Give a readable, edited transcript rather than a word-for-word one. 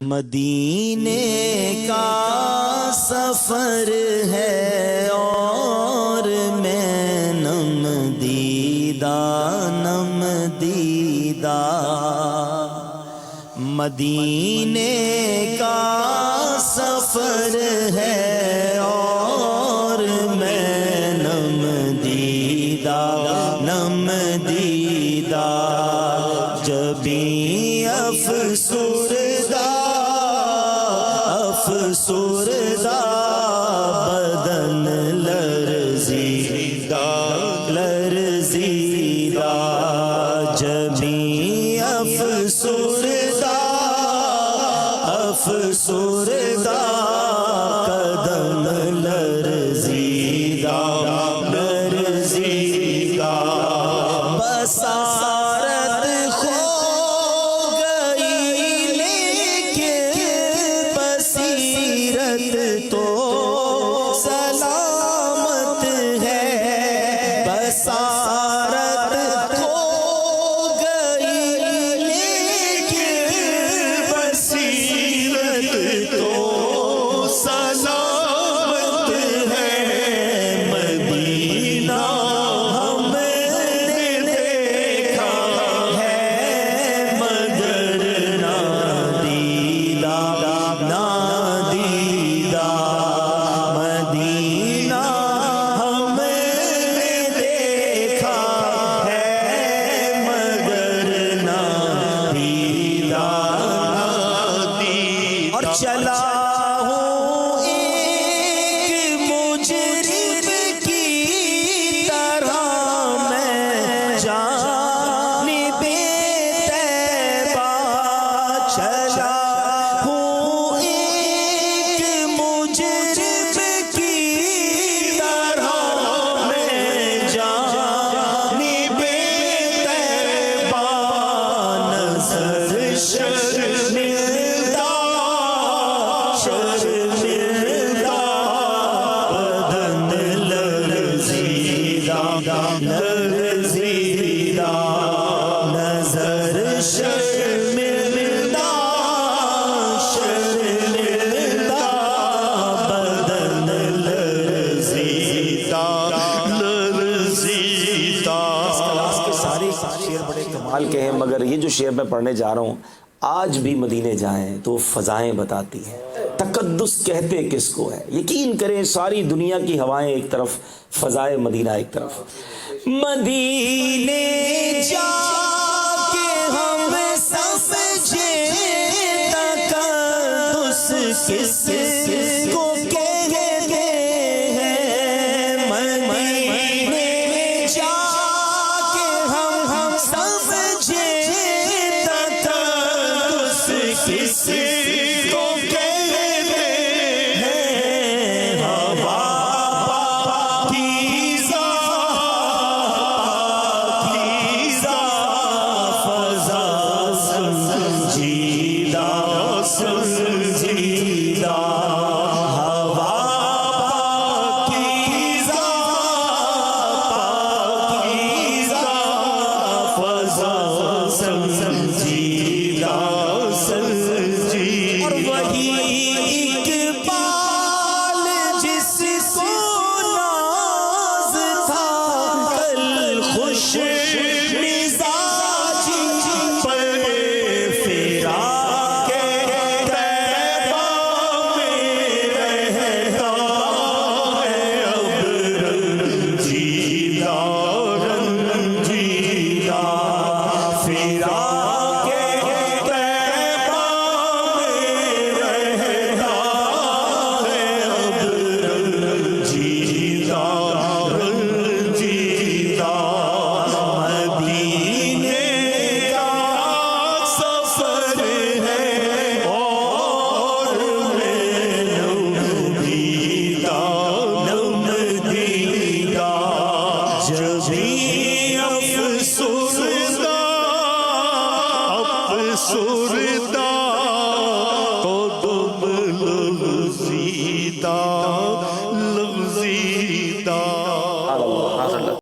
مدینے کا سفر ہے اور میں نم دیدہ مدینے کا سفر ہے اور میں نم دیدہ جبیں افسردہ بدن لرزیدہ جبیں افسردہ قدم لرزیدہ بصارت کھو گئی لیکن بصیرت تو سلامت ہے بصارت کھو گئی لیکن بصیرت تو سلامت ہے مدینہ چلا ہوں ایک مجرم کی طرح میں جانب طیبہ چلا ہوں ایک مجرم کی طرح میں جانب طیبہ نظر شرمندہ بدن لرزیدہ نظر شرمندہ بدن لرزیدہ سارے شعر بڑے کمال کے ہیں، مگر یہ جو شعر میں پڑھنے جا رہا ہوں، آج بھی مدینے جائیں تو فضائیں بتاتی ہیں۔ تقدس کہتے کس کو ہے؟ یقین کریں ساری دنیا کی ہوائیں ایک طرف، فضائے مدینہ ایک طرف۔ مدینے جا کے ہم سمجھے تقدس کس کو کہتے ہیں مدینے جا کے ہم سمجھے تقدس کس کو کہتے ہیں ہوا پاکیزہ فضا سنجیدہ ہوا پاکیزہ فضا سنجیدہ اور وہی اقبال جس کو ناز تھا کل خوش مزاجی پر فراق طیبہ میں رہتا ہے اب رنجیدہ فراق طیبہ میں رہتا ہے اب رنجیدہ مدینے کا سفر ہے اور میں نم دیدہ جبیں افسردہ